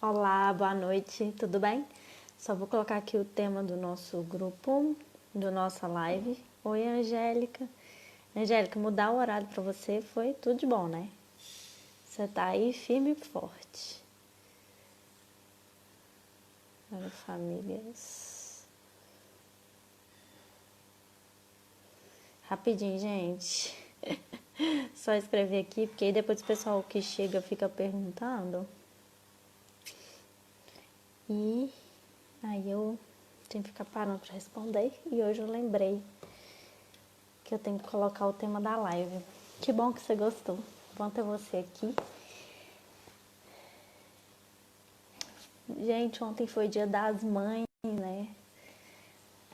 Olá, boa noite, tudo bem? Só vou colocar aqui o tema do nosso grupo, do nossa live. Oi, Angélica. Angélica, mudar o horário para você foi tudo de bom, né? Você tá aí firme e forte. Olha, famílias. Rapidinho, gente. Só escrever aqui, porque aí depois o pessoal que chega fica perguntando. E aí eu tenho que ficar parando para responder. E hoje eu lembrei que eu tenho que colocar o tema da live. Que bom que você gostou. Bom ter você aqui. Gente, ontem foi dia das mães, né?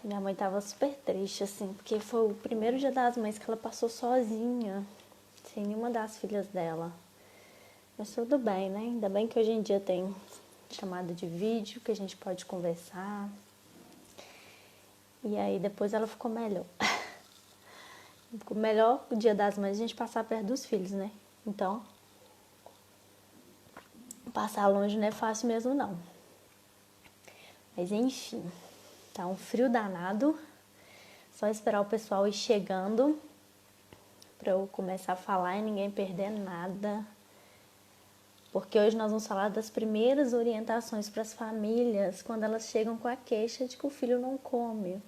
Minha mãe tava super triste, assim, porque foi o primeiro dia das mães que ela passou sozinha, sem nenhuma das filhas dela. Mas tudo bem, né? Ainda bem que hoje em dia tem chamada de vídeo, que a gente pode conversar. E aí depois ela ficou melhor. Ficou melhor o dia das mães a gente passar perto dos filhos, né? Então, passar longe não é fácil mesmo, não. Mas enfim, tá um frio danado. Só esperar o pessoal ir chegando para eu começar a falar e ninguém perder nada. Porque hoje nós vamos falar das primeiras orientações para as famílias quando elas chegam com a queixa de que o filho não come.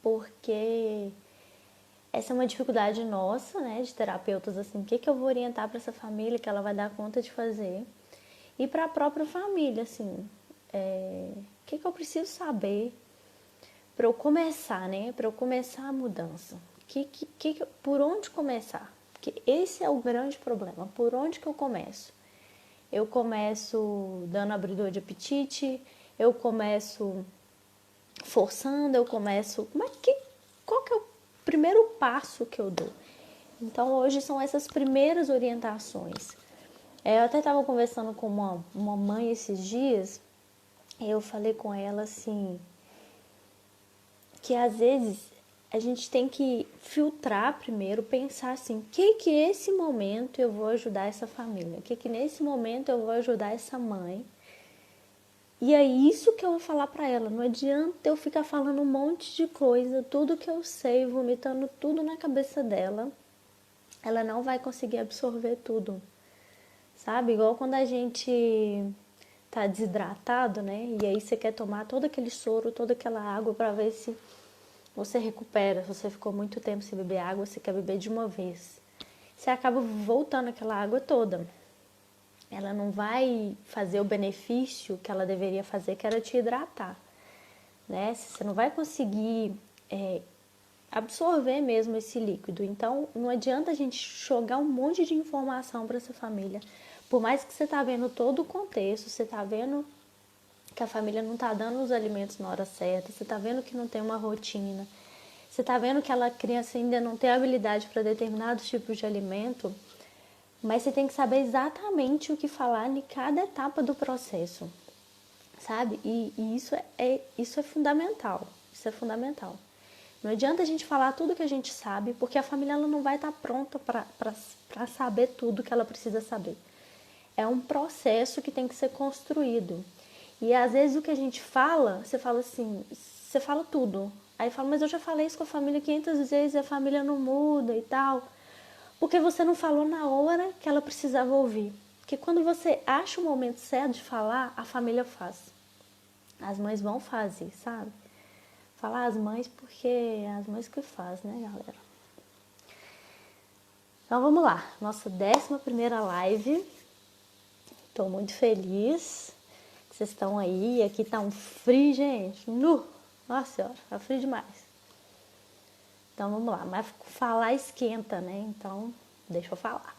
Porque essa é uma dificuldade nossa, né, de terapeutas, assim, o que eu vou orientar para essa família que ela vai dar conta de fazer. E para a própria família, assim, o que eu preciso saber para eu começar, né? Para eu começar a mudança. Por onde começar? Porque esse é o grande problema. Por onde que eu começo? Eu começo dando abridor de apetite, eu começo forçando, eu começo... Qual que é o primeiro passo que eu dou? Então, hoje são essas primeiras orientações. Eu até estava conversando com uma mãe esses dias, e eu falei com ela assim, que às vezes a gente tem que filtrar primeiro, pensar assim, que esse momento eu vou ajudar essa família, que nesse momento eu vou ajudar essa mãe. E é isso que eu vou falar para ela. Não adianta eu ficar falando um monte de coisa, tudo que eu sei, vomitando tudo na cabeça dela. Ela não vai conseguir absorver tudo. Sabe? Igual quando a gente tá desidratado, né? E aí você quer tomar todo aquele soro, toda aquela água para ver se você recupera. Se você ficou muito tempo sem beber água, você quer beber de uma vez. Você acaba voltando aquela água toda. Ela não vai fazer o benefício que ela deveria fazer, que era te hidratar, né? Você não vai conseguir absorver mesmo esse líquido. Então, não adianta a gente jogar um monte de informação para essa família. Por mais que você tá vendo todo o contexto, você tá vendo que a família não tá dando os alimentos na hora certa, você tá vendo que não tem uma rotina, você tá vendo que aquela criança ainda não tem habilidade para determinados tipos de alimento, mas você tem que saber exatamente o que falar em cada etapa do processo, sabe? E isso é fundamental, isso é fundamental. Não adianta a gente falar tudo que a gente sabe, porque a família ela não vai estar pronta para saber tudo que ela precisa saber. É um processo que tem que ser construído. E às vezes o que a gente fala, você fala assim, você fala tudo. Aí fala, mas eu já falei isso com a família 500 vezes e a família não muda e tal. Porque você não falou na hora que ela precisava ouvir. Porque quando você acha o momento certo de falar, a família faz. As mães vão fazer, sabe? Falar as mães porque é as mães que fazem, né, galera? Então vamos lá. Nossa 11ª live. Tô muito feliz que vocês estão aí. Aqui tá um frio, gente. Nossa senhora, tá frio demais. Então vamos lá. Mas falar esquenta, né? Então deixa eu falar.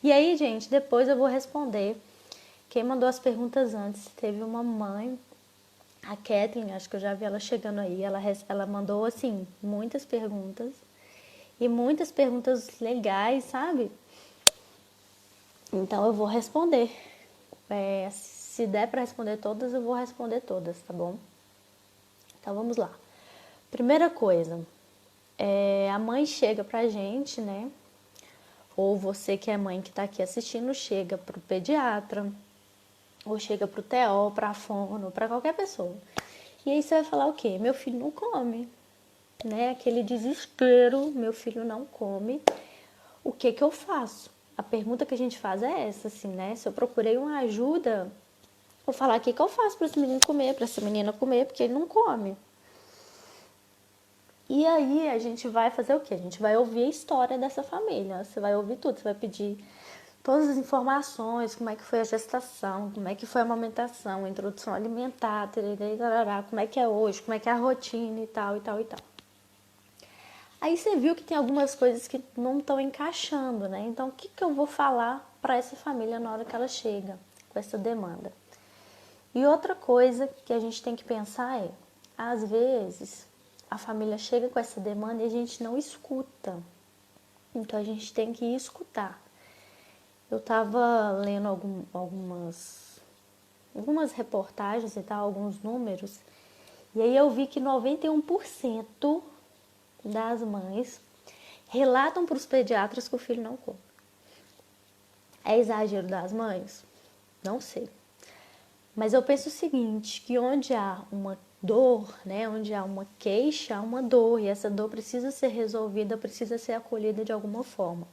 E aí, gente, depois eu vou responder. Quem mandou as perguntas antes teve uma mãe, a Kathleen, acho que eu já vi ela chegando aí. Ela mandou, assim, muitas perguntas. E muitas perguntas legais, sabe? Então eu vou responder. Se der para responder todas, eu vou responder todas, tá bom? Então vamos lá. Primeira coisa, a mãe chega pra gente, né? Ou você que é mãe que tá aqui assistindo, chega pro pediatra. ou chega pro TO, pra fono, pra qualquer pessoa. E aí você vai falar o quê? Meu filho não come, né? Aquele desespero, meu filho não come. O que que eu faço? A pergunta que a gente faz é essa, assim, né? Se eu procurei uma ajuda, vou falar o que que eu faço para esse menino comer, para essa menina comer, porque ele não come. E aí a gente vai fazer o quê? A gente vai ouvir a história dessa família. Você vai ouvir tudo, você vai pedir todas as informações, como é que foi a gestação, como é que foi a amamentação, a introdução alimentar, tarará, como é que é hoje, como é que é a rotina e tal, e tal, e tal. Aí você viu que tem algumas coisas que não estão encaixando, né? Então, o que que eu vou falar para essa família na hora que ela chega com essa demanda? E outra coisa que a gente tem que pensar é, às vezes, a família chega com essa demanda e a gente não escuta. Então, a gente tem que escutar. Eu estava lendo algumas reportagens e tal, alguns números, e aí eu vi que 91% das mães relatam para os pediatras que o filho não come. É exagero das mães? Não sei. Mas eu penso o seguinte, que onde há uma dor, né, onde há uma queixa, há uma dor, e essa dor precisa ser resolvida, precisa ser acolhida de alguma forma.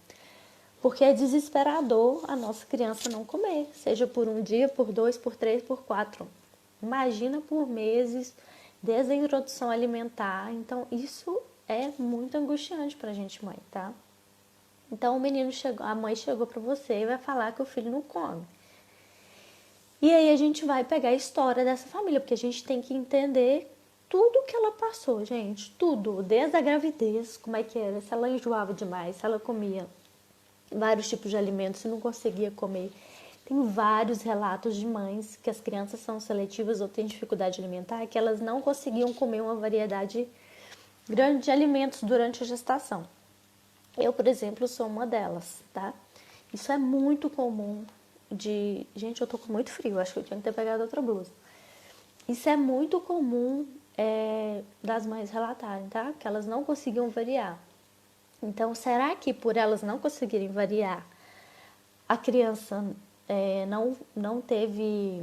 Porque é desesperador a nossa criança não comer, seja por um dia, por 2, por 3, por 4. Imagina por meses, desde a introdução alimentar. Então, isso é muito angustiante pra gente, mãe, tá? Então, a mãe chegou pra você e vai falar que o filho não come. E aí a gente vai pegar a história dessa família, porque a gente tem que entender tudo que ela passou, gente. Tudo, desde a gravidez, como é que era, se ela enjoava demais, se ela comia vários tipos de alimentos e não conseguia comer. Tem vários relatos de mães que as crianças são seletivas ou têm dificuldade alimentar, que elas não conseguiam comer uma variedade grande de alimentos durante a gestação. Eu, por exemplo, sou uma delas, tá? Isso é muito comum de... Gente, eu tô com muito frio, acho que eu tinha que ter pegado outra blusa. Isso é muito comum das mães relatarem, tá? Que elas não conseguiam variar. Então, será que por elas não conseguirem variar, a criança não teve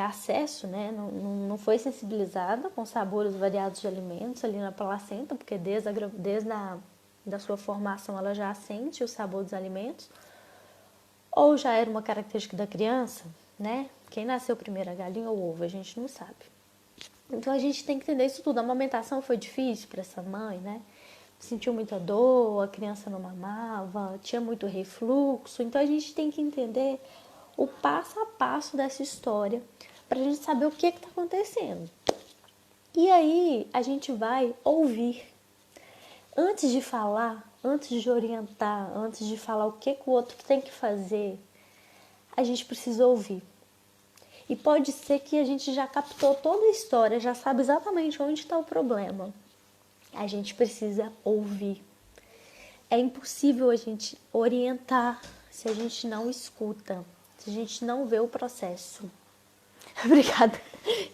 acesso, né? Não foi sensibilizada com sabores variados de alimentos ali na placenta, porque desde da sua formação ela já sente o sabor dos alimentos, ou já era uma característica da criança, né? Quem nasceu primeiro, a galinha ou o ovo, a gente não sabe. Então a gente tem que entender isso tudo. A amamentação foi difícil para essa mãe, né? Sentiu muita dor, a criança não mamava, tinha muito refluxo. Então a gente tem que entender o passo a passo dessa história para a gente saber o que está acontecendo. E aí a gente vai ouvir. Antes de falar, antes de orientar, antes de falar o que o outro tem que fazer, a gente precisa ouvir. E pode ser que a gente já captou toda a história, já sabe exatamente onde está o problema. A gente precisa ouvir. É impossível a gente orientar se a gente não escuta, se a gente não vê o processo. Obrigada.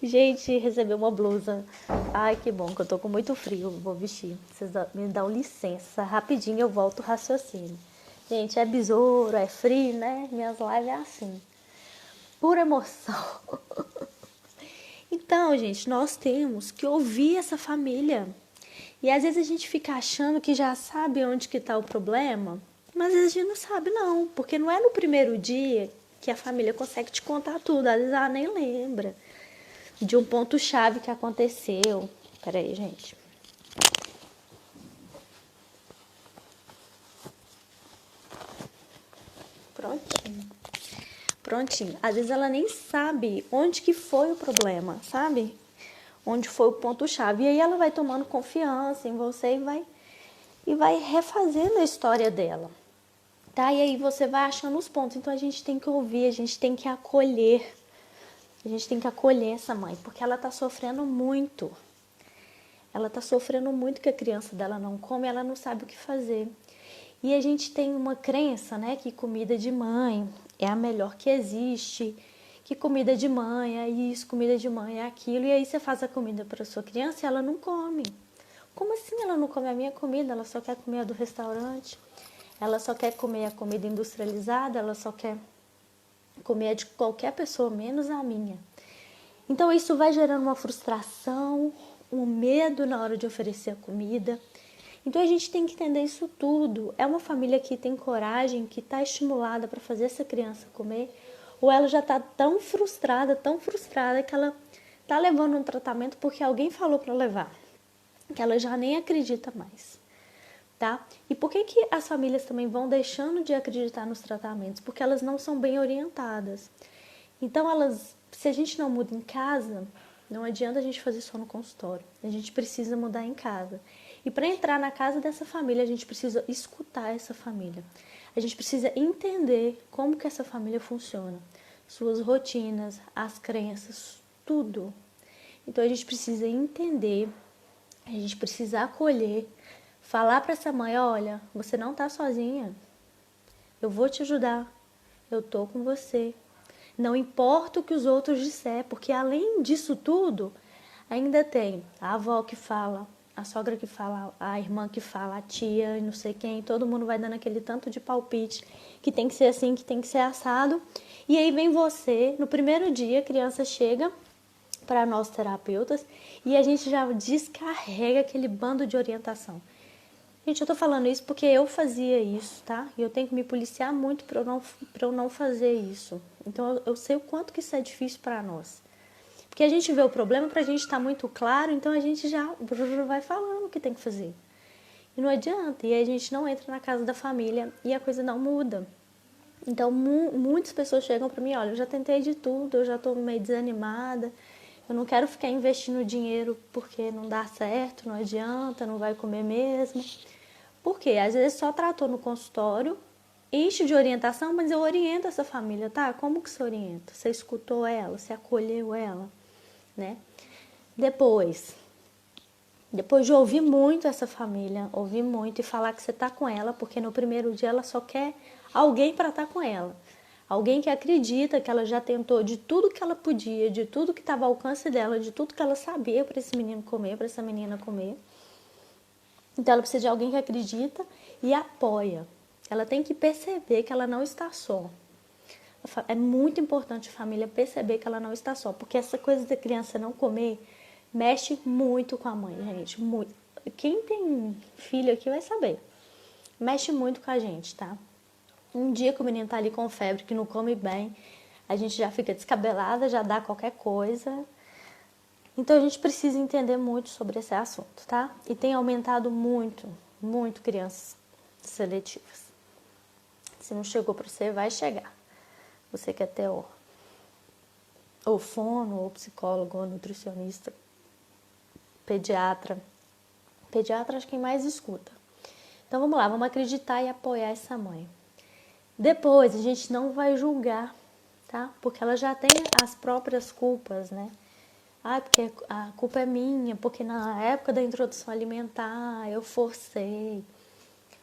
Gente, recebi uma blusa. Ai, que bom, que eu tô com muito frio. Vou vestir. Vocês me dão licença. Rapidinho eu volto o raciocínio. Gente, é besouro, é frio, né? Minhas lives é assim. Pura emoção. Então, gente, nós temos que ouvir essa família. E às vezes a gente fica achando que já sabe onde que tá o problema, mas às vezes a gente não sabe não, porque não é no primeiro dia que a família consegue te contar tudo, às vezes ela nem lembra de um ponto-chave que aconteceu. Peraí, gente. Prontinho. Às vezes ela nem sabe onde que foi o problema, sabe? Onde foi o ponto-chave. E aí ela vai tomando confiança em você e vai refazendo a história dela. Tá? E aí você vai achando os pontos. Então a gente tem que ouvir, a gente tem que acolher. A gente tem que acolher essa mãe, porque ela tá sofrendo muito. Ela tá sofrendo muito que a criança dela não come, ela não sabe o que fazer. E a gente tem uma crença, né, que comida de mãe é a melhor que existe, que comida de mãe é isso, comida de mãe é aquilo. E aí você faz a comida para sua criança e ela não come. Como assim ela não come a minha comida? Ela só quer comer a do restaurante? Ela só quer comer a comida industrializada? Ela só quer Comer é de qualquer pessoa, menos a minha. Então isso vai gerando uma frustração, um medo na hora de oferecer a comida. Então a gente tem que entender isso tudo. É uma família que tem coragem, que está estimulada para fazer essa criança comer, ou ela já está tão frustrada que ela está levando um tratamento porque alguém falou para levar, que ela já nem acredita mais, tá? E por que que as famílias também vão deixando de acreditar nos tratamentos? Porque elas não são bem orientadas. Então se a gente não muda em casa, não adianta a gente fazer só no consultório. A gente precisa mudar em casa. E para entrar na casa dessa família, a gente precisa escutar essa família. A gente precisa entender como que essa família funciona. Suas rotinas, as crenças, tudo. Então a gente precisa entender, a gente precisa acolher, falar para essa mãe, olha, você não está sozinha. Eu vou te ajudar. Eu tô com você. Não importa o que os outros disser, porque além disso tudo, ainda tem a avó que fala, a sogra que fala, a irmã que fala, a tia e não sei quem, todo mundo vai dando aquele tanto de palpite, que tem que ser assim, que tem que ser assado. E aí vem você, no primeiro dia a criança chega para nós terapeutas e a gente já descarrega aquele bando de orientação. Gente, eu tô falando isso porque eu fazia isso, tá? E eu tenho que me policiar muito para eu não fazer isso. Então, eu sei o quanto que isso é difícil para nós. Porque a gente vê o problema, pra gente estar muito claro, então a gente já vai falando o que tem que fazer. E não adianta, e aí a gente não entra na casa da família e a coisa não muda. Então, muitas pessoas chegam para mim, olha, eu já tentei de tudo, eu já tô meio desanimada, eu não quero ficar investindo dinheiro porque não dá certo, não adianta, não vai comer mesmo. Por quê? Às vezes só tratou no consultório, enche de orientação, mas eu oriento essa família, tá? Como que você orienta? Você escutou ela? Você acolheu ela? Né? Depois de ouvir muito essa família, ouvir muito e falar que você tá com ela, porque no primeiro dia ela só quer alguém para estar com ela. Alguém que acredita que ela já tentou de tudo que ela podia, de tudo que estava ao alcance dela, de tudo que ela sabia para esse menino comer, para essa menina comer. Então ela precisa de alguém que acredita e apoia. Ela tem que perceber que ela não está só. É muito importante a família perceber que ela não está só, porque essa coisa da criança não comer mexe muito com a mãe, gente, muito. Quem tem filho aqui vai saber. Mexe muito com a gente, tá? Um dia que o menino tá ali com febre, que não come bem, a gente já fica descabelada, já dá qualquer coisa. Então a gente precisa entender muito sobre esse assunto, tá? E tem aumentado muito, muito crianças seletivas. Se não chegou para você, vai chegar. Você quer ter ou fono, ou psicólogo, ou nutricionista, pediatra. Pediatra acho que quem mais escuta. Então vamos lá, vamos acreditar e apoiar essa mãe. Depois a gente não vai julgar, tá? Porque ela já tem as próprias culpas, né? Ah, porque a culpa é minha, porque na época da introdução alimentar eu forcei,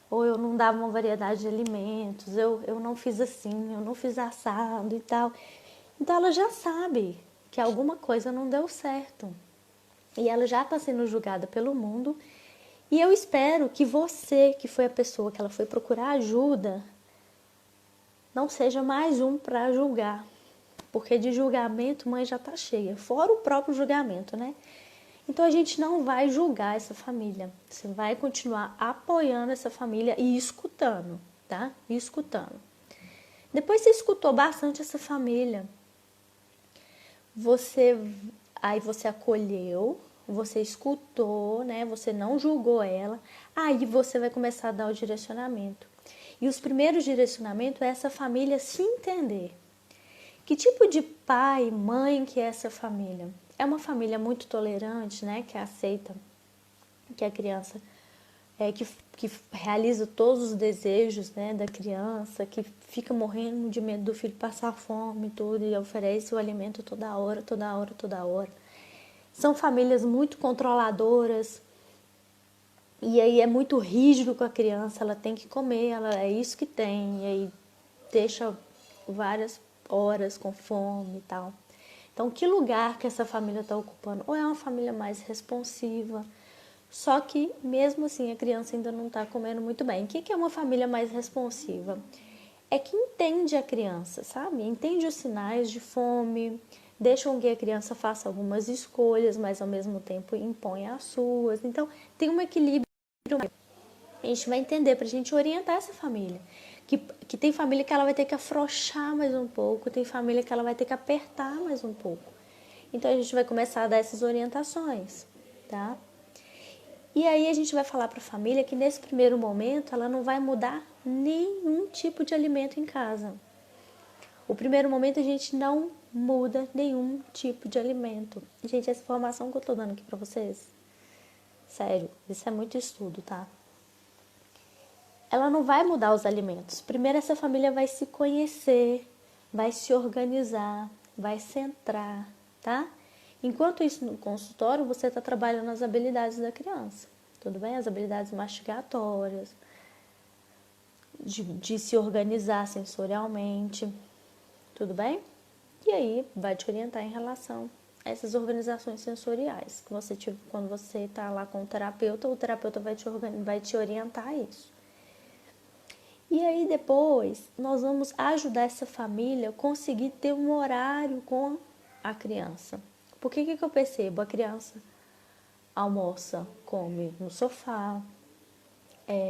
ou eu não dava uma variedade de alimentos, eu não fiz assim, eu não fiz assado e tal. Então ela já sabe que alguma coisa não deu certo. E ela já está sendo julgada pelo mundo. E eu espero que você, que foi a pessoa que ela foi procurar ajuda, não seja mais um para julgar. Porque de julgamento, mãe já está cheia. Fora o próprio julgamento, né? Então a gente não vai julgar essa família. Você vai continuar apoiando essa família e escutando, tá? E escutando. Depois você escutou bastante essa família. Aí você acolheu, você escutou, né? Você não julgou ela. Aí você vai começar a dar o direcionamento. E os primeiros direcionamentos é essa família se entender. Que tipo de pai, mãe que é essa família? É uma família muito tolerante, né? Que aceita que a criança que realiza todos os desejos, né, da criança, que fica morrendo de medo do filho passar fome e tudo, e oferece o alimento toda hora, toda hora, toda hora. São famílias muito controladoras, e aí é muito rígido com a criança, ela tem que comer, ela é isso que tem, e aí deixa várias horas com fome e tal. Então, que lugar que essa família está ocupando? Ou é uma família mais responsiva, só que mesmo assim a criança ainda não está comendo muito bem. O que é uma família mais responsiva? é que entende a criança, sabe? Entende os sinais de fome, deixa com que a criança faça algumas escolhas, mas ao mesmo tempo impõe as suas. Então, tem um equilíbrio. A gente vai entender para a gente orientar essa família. Que tem família que ela vai ter que afrouxar mais um pouco, tem família que ela vai ter que apertar mais um pouco. Então, a gente vai começar a dar essas orientações, tá? E aí a gente vai falar para a família que nesse primeiro momento ela não vai mudar nenhum tipo de alimento em casa. O primeiro momento a gente não muda nenhum tipo de alimento. Gente, essa informação que eu tô dando aqui para vocês, sério, isso é muito estudo, tá? Ela não vai mudar os alimentos. Primeiro essa família vai se conhecer, vai se organizar, vai centrar, tá? Enquanto isso no consultório, você está trabalhando as habilidades da criança, tudo bem? As habilidades mastigatórias, de se organizar sensorialmente, tudo bem? E aí vai te orientar em relação a essas organizações sensoriais. Que você quando você está lá com o terapeuta vai te orientar a isso. E aí depois nós vamos ajudar essa família a conseguir ter um horário com a criança. Por que eu percebo? A criança almoça, come no sofá,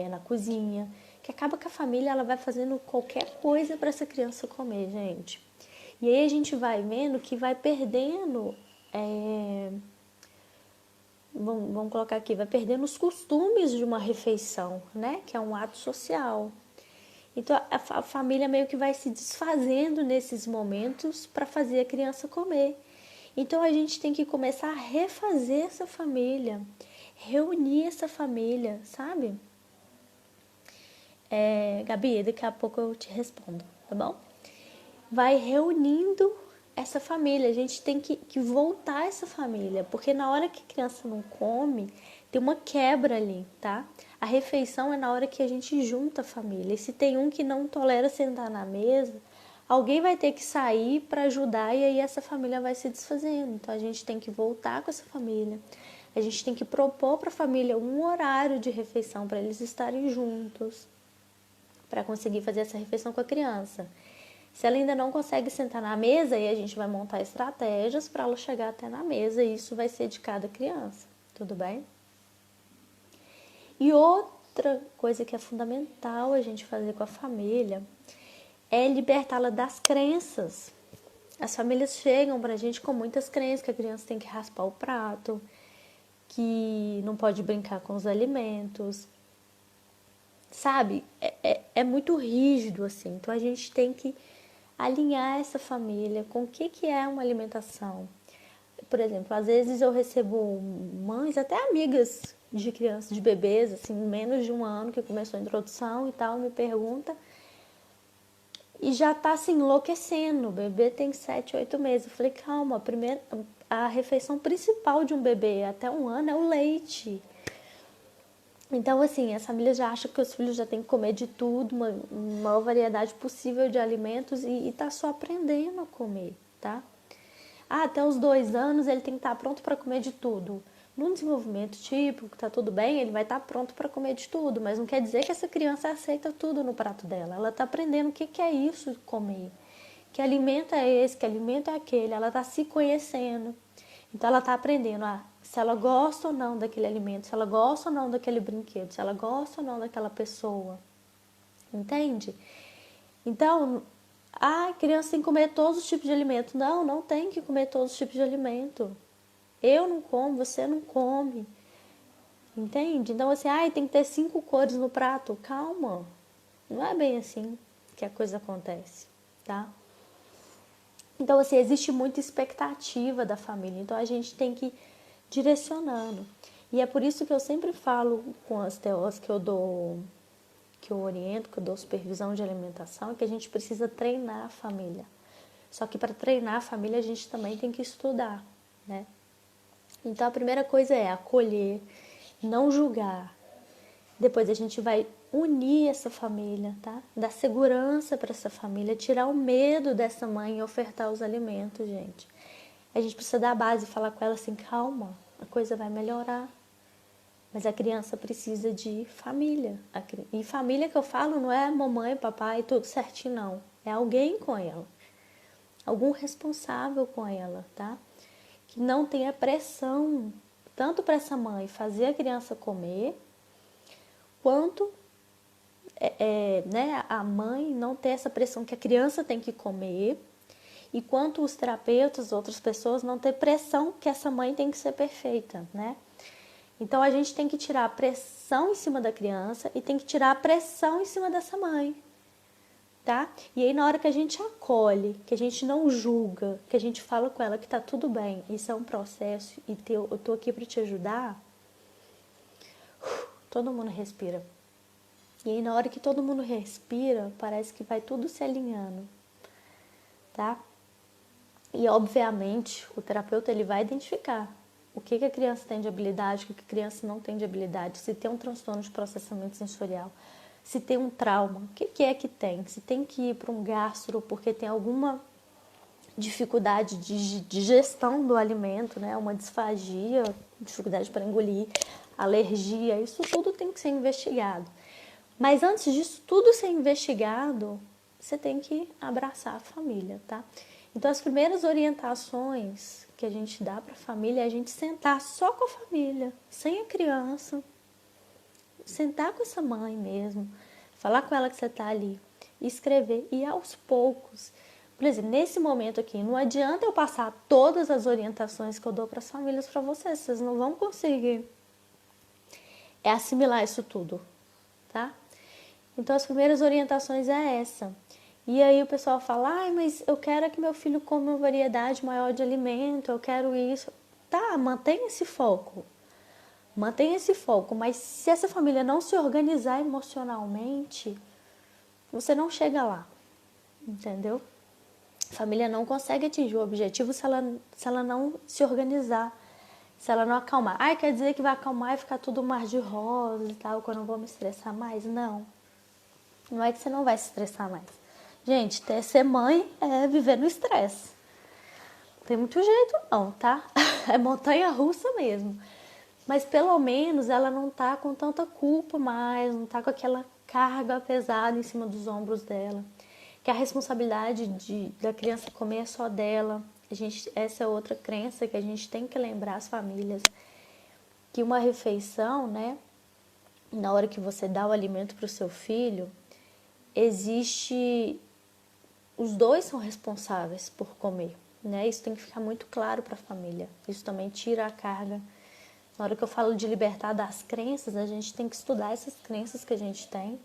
na cozinha, que acaba que a família ela vai fazendo qualquer coisa para essa criança comer, gente. E aí a gente vai vendo que vai perdendo, vamos colocar aqui, vai perdendo os costumes de uma refeição, né? Que é um ato social. Então a família meio que vai se desfazendo nesses momentos para fazer a criança comer. Então a gente tem que começar a refazer essa família, reunir essa família, sabe? Gabi, daqui a pouco eu te respondo, tá bom? Vai reunindo essa família, a gente tem que voltar essa família, porque na hora que a criança não come, tem uma quebra ali, tá? A refeição é na hora que a gente junta a família, e se tem um que não tolera sentar na mesa, alguém vai ter que sair para ajudar e aí essa família vai se desfazendo. Então a gente tem que voltar com essa família, a gente tem que propor para a família um horário de refeição para eles estarem juntos, para conseguir fazer essa refeição com a criança. Se ela ainda não consegue sentar na mesa, aí a gente vai montar estratégias para ela chegar até na mesa e isso vai ser de cada criança, tudo bem? E outra coisa que é fundamental a gente fazer com a família é libertá-la das crenças. As famílias chegam pra gente com muitas crenças, que a criança tem que raspar o prato, que não pode brincar com os alimentos, sabe? É muito rígido, assim. Então a gente tem que alinhar essa família com o que é uma alimentação. Por exemplo, às vezes eu recebo mães, até amigas de crianças, de bebês, assim, menos de um ano que começou a introdução e tal, me pergunta e já tá assim enlouquecendo. O bebê tem 7, 8 meses. Eu falei, calma, a refeição principal de um bebê até um ano é o leite. Então, assim, as famílias já acham que os filhos já têm que comer de tudo, uma maior variedade possível de alimentos e tá só aprendendo a comer, tá? Até os 2 anos ele tem que estar pronto para comer de tudo. No desenvolvimento típico, tá tudo bem, ele vai estar pronto para comer de tudo, mas não quer dizer que essa criança aceita tudo no prato dela. Ela tá aprendendo o que é isso de comer. Que alimento é esse, que alimento é aquele. Ela tá se conhecendo. Então ela tá aprendendo se ela gosta ou não daquele alimento, se ela gosta ou não daquele brinquedo, se ela gosta ou não daquela pessoa. Entende? Então, a criança tem que comer todos os tipos de alimento. Não, não tem que comer todos os tipos de alimento. Eu não como, você não come. Entende? Então, assim, tem que ter 5 cores no prato. Calma. Não é bem assim que a coisa acontece, tá? Então, assim, existe muita expectativa da família. Então, a gente tem que ir direcionando. E é por isso que eu sempre falo com as TOs que eu dou, que eu oriento, que eu dou supervisão de alimentação, é que a gente precisa treinar a família. Só que para treinar a família, a gente também tem que estudar, né? Então, a primeira coisa é acolher, não julgar. Depois a gente vai unir essa família, tá? Dar segurança para essa família, tirar o medo dessa mãe e ofertar os alimentos, gente. A gente precisa dar a base e falar com ela assim, calma, a coisa vai melhorar. Mas a criança precisa de família. E família que eu falo não é mamãe, papai, tudo certinho, não. É alguém com ela. Algum responsável com ela, tá? Que não tenha pressão, tanto para essa mãe fazer a criança comer, quanto né, a mãe não ter essa pressão que a criança tem que comer, e quanto os terapeutas, outras pessoas, não ter pressão que essa mãe tem que ser perfeita, né? Então a gente tem que tirar a pressão em cima da criança e tem que tirar a pressão em cima dessa mãe, tá? E aí na hora que a gente acolhe, que a gente não julga, que a gente fala com ela que tá tudo bem, isso é um processo e eu tô aqui para te ajudar, todo mundo respira. E aí na hora que todo mundo respira, parece que vai tudo se alinhando, tá? E obviamente o terapeuta ele vai identificar o que a criança tem de habilidade, o que a criança não tem de habilidade, se tem um transtorno de processamento sensorial, se tem um trauma, o que é que tem, se tem que ir para um gastro porque tem alguma dificuldade de gestão do alimento, né? Uma disfagia, dificuldade para engolir, alergia, isso tudo tem que ser investigado. Mas antes disso tudo ser investigado, você tem que abraçar a família, tá? Então as primeiras orientações que a gente dá para a família é a gente sentar só com a família, sem a criança, sentar com essa mãe mesmo, falar com ela que você está ali, escrever e aos poucos. Por exemplo, nesse momento aqui, não adianta eu passar todas as orientações que eu dou para as famílias para vocês não vão conseguir assimilar isso tudo, tá? Então as primeiras orientações é essa. E aí o pessoal fala, mas eu quero que meu filho coma uma variedade maior de alimento, eu quero isso. Tá, mantenha esse foco. Mantenha esse foco, mas se essa família não se organizar emocionalmente, você não chega lá, entendeu? A família não consegue atingir o objetivo se ela não se organizar, se ela não acalmar. Quer dizer que vai acalmar e ficar tudo mar de rosa e tal, que eu não vou me estressar mais? Não. Não é que você não vai se estressar mais. Gente, ser mãe é viver no estresse. Não tem muito jeito não, tá? É montanha-russa mesmo. Mas pelo menos ela não tá com tanta culpa mais, não tá com aquela carga pesada em cima dos ombros dela. Que a responsabilidade da criança comer é só dela. Essa é outra crença que a gente tem que lembrar as famílias. Que uma refeição, né? Na hora que você dá o alimento para o seu filho, os dois são responsáveis por comer, né? Isso tem que ficar muito claro para a família. Isso também tira a carga. Na hora que eu falo de libertar das crenças, a gente tem que estudar essas crenças que a gente tem,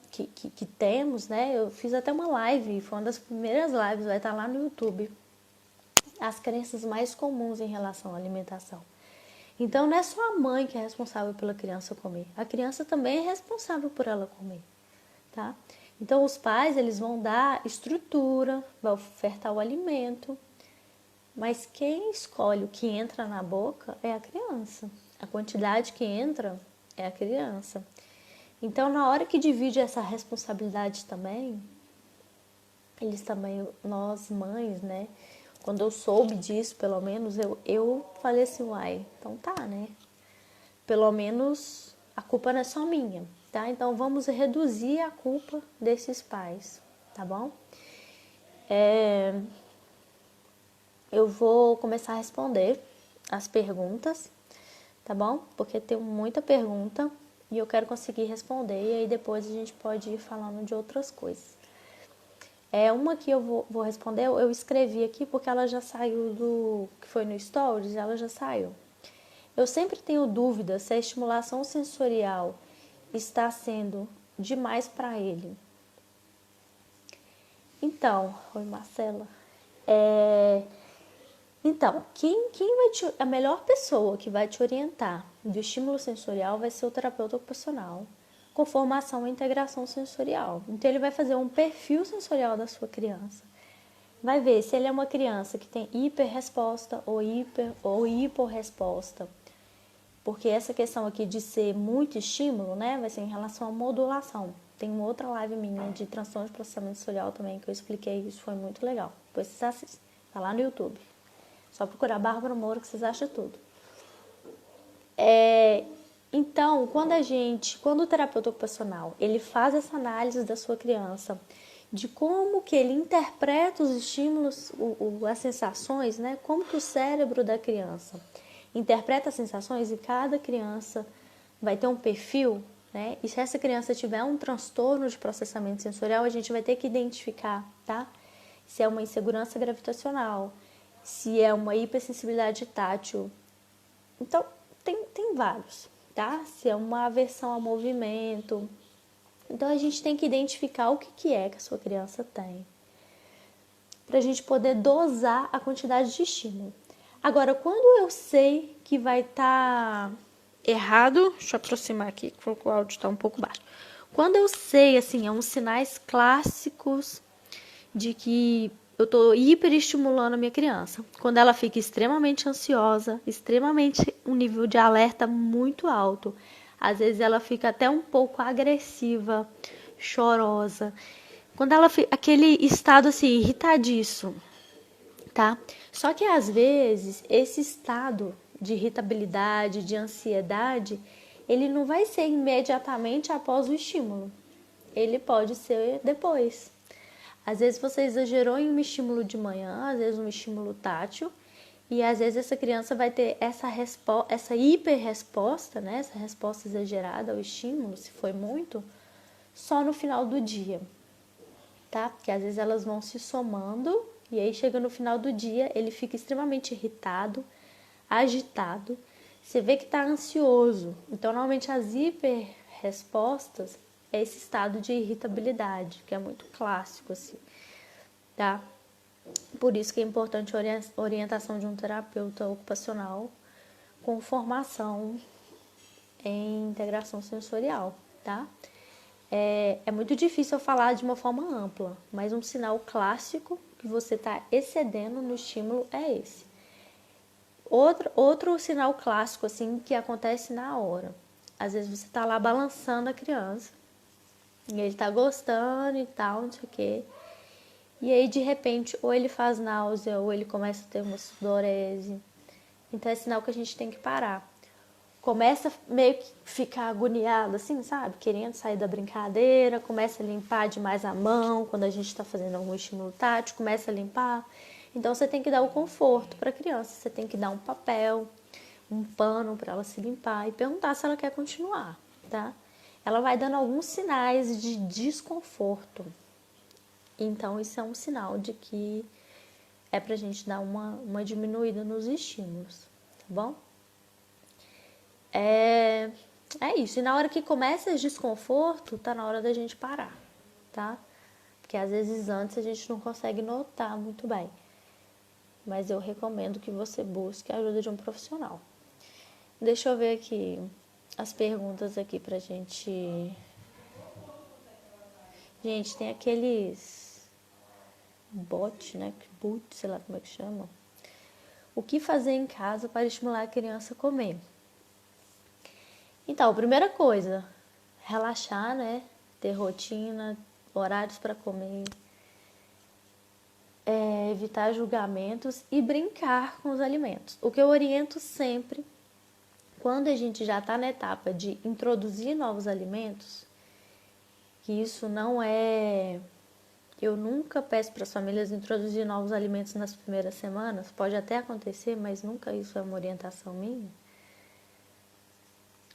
que temos, né? Eu fiz até uma live, foi uma das primeiras lives, vai estar lá no YouTube. As crenças mais comuns em relação à alimentação. Então não é só a mãe que é responsável pela criança comer, a criança também é responsável por ela comer, tá? Então os pais, eles vão dar estrutura, vão ofertar o alimento, mas quem escolhe o que entra na boca é a criança. A quantidade que entra é a criança. Então na hora que divide essa responsabilidade também, nós mães, né? Quando eu soube disso, pelo menos, eu falei assim, então tá, né? Pelo menos a culpa não é só minha, tá? Então vamos reduzir a culpa desses pais, tá bom? Eu vou começar a responder as perguntas, tá bom? Porque tem muita pergunta e eu quero conseguir responder e aí depois a gente pode ir falando de outras coisas. Uma que eu vou responder, eu escrevi aqui porque ela já saiu que foi no Stories, ela já saiu. Eu sempre tenho dúvida se a estimulação sensorial está sendo demais para ele. Então, oi Marcela. Então, a melhor pessoa que vai te orientar do estímulo sensorial vai ser o terapeuta ocupacional, com formação em integração sensorial. Então, ele vai fazer um perfil sensorial da sua criança. Vai ver se ele é uma criança que tem hiperresposta ou hiporresposta. Porque essa questão aqui de ser muito estímulo, né, vai ser em relação à modulação. Tem uma outra live minha de transtorno de processamento sensorial também que eu expliquei, isso foi muito legal. Depois vocês assistem, tá lá no YouTube. Só procurar Bárbara Moura que vocês acham tudo. Então, quando o terapeuta ocupacional, ele faz essa análise da sua criança, de como que ele interpreta os estímulos, as sensações, né? Como que o cérebro da criança interpreta as sensações, e cada criança vai ter um perfil, né? E se essa criança tiver um transtorno de processamento sensorial, a gente vai ter que identificar, tá? Se é uma insegurança gravitacional, se é uma hipersensibilidade tátil. Então, tem vários, tá? Se é uma aversão ao movimento. Então, a gente tem que identificar o que é que a sua criança tem, para a gente poder dosar a quantidade de estímulo. Agora, quando eu sei que vai estar errado, deixa eu aproximar aqui, que o áudio está um pouco baixo. Quando eu sei, assim, é uns sinais clássicos de que eu estou hiperestimulando a minha criança. Quando ela fica extremamente ansiosa, extremamente um nível de alerta muito alto. Às vezes ela fica até um pouco agressiva, chorosa. Quando ela fica aquele estado assim, irritadiço, tá? Só que às vezes esse estado de irritabilidade, de ansiedade, ele não vai ser imediatamente após o estímulo. Ele pode ser depois. Às vezes você exagerou em um estímulo de manhã, às vezes um estímulo tátil, e às vezes essa criança vai ter essa hiperresposta, né? Essa resposta exagerada ao estímulo, se foi muito, só no final do dia, tá? Porque às vezes elas vão se somando e aí chega no final do dia, ele fica extremamente irritado, agitado, você vê que está ansioso. Então, normalmente as hiperrespostas é esse estado de irritabilidade, que é muito clássico, assim, tá? Por isso que é importante a orientação de um terapeuta ocupacional com formação em integração sensorial, tá? É muito difícil eu falar de uma forma ampla, mas um sinal clássico que você está excedendo no estímulo é esse. Outro sinal clássico, assim, que acontece na hora. Às vezes você está lá balançando a criança, e ele tá gostando e tal, não sei o quê. E aí, de repente, ou ele faz náusea, ou ele começa a ter uma sudorese. Então, é sinal que a gente tem que parar. Começa meio que ficar agoniado, assim, sabe? Querendo sair da brincadeira, começa a limpar demais a mão quando a gente está fazendo algum estímulo tátil, começa a limpar. Então, você tem que dar o conforto para a criança. Você tem que dar um papel, um pano para ela se limpar e perguntar se ela quer continuar, tá? Ela vai dando alguns sinais de desconforto. Então, isso é um sinal de que é pra gente dar uma diminuída nos estímulos, tá bom? É isso. E na hora que começa esse desconforto, tá na hora da gente parar, tá? Porque às vezes antes a gente não consegue notar muito bem. Mas eu recomendo que você busque a ajuda de um profissional. Deixa eu ver aqui as perguntas aqui pra gente. Gente, tem aqueles bot, né? Boot, sei lá como é que chama. O que fazer em casa para estimular a criança a comer? Então, primeira coisa, relaxar, né? Ter rotina, horários para comer, evitar julgamentos e brincar com os alimentos. O que eu oriento sempre, quando a gente já está na etapa de introduzir novos alimentos, que isso não é... Eu nunca peço para as famílias introduzir novos alimentos nas primeiras semanas. Pode até acontecer, mas nunca isso é uma orientação minha.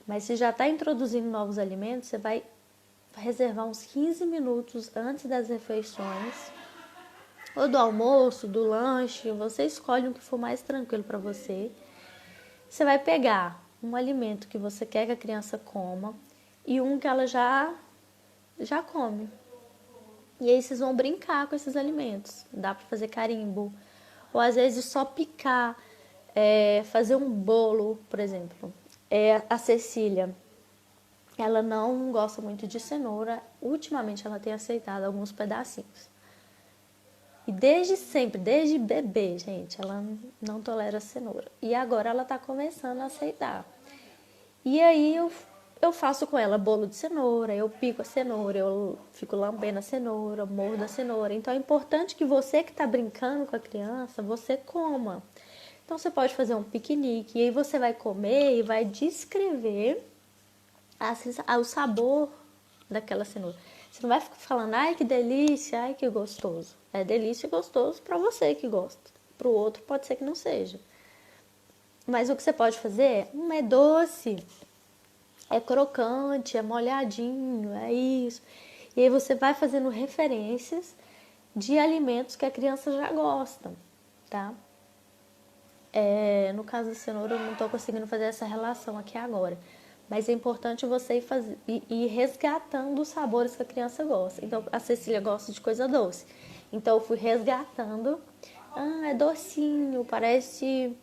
Mas se já está introduzindo novos alimentos, você vai reservar uns 15 minutos antes das refeições, ou do almoço, do lanche. Você escolhe o que for mais tranquilo para você. Você vai pegar um alimento que você quer que a criança coma e um que ela já come. E aí vocês vão brincar com esses alimentos. Dá para fazer carimbo. Ou às vezes só picar, fazer um bolo, por exemplo. A Cecília, ela não gosta muito de cenoura. Ultimamente ela tem aceitado alguns pedacinhos. E desde sempre, desde bebê, gente, ela não tolera cenoura. E agora ela tá começando a aceitar. E aí eu faço com ela bolo de cenoura, eu pico a cenoura, eu fico lambendo a cenoura, mordo a cenoura. Então é importante que você que está brincando com a criança, você coma. Então você pode fazer um piquenique e aí você vai comer e vai descrever o sabor daquela cenoura. Você não vai ficar falando, ai que delícia, ai que gostoso. É delícia e gostoso para você que gosta. Para o outro pode ser que não seja. Mas o que você pode fazer é doce, é crocante, é molhadinho, é isso. E aí você vai fazendo referências de alimentos que a criança já gosta, tá? No caso da cenoura, eu não estou conseguindo fazer essa relação aqui agora. Mas é importante você ir resgatando os sabores que a criança gosta. Então, a Cecília gosta de coisa doce. Então, eu fui resgatando. Ah, é docinho, parece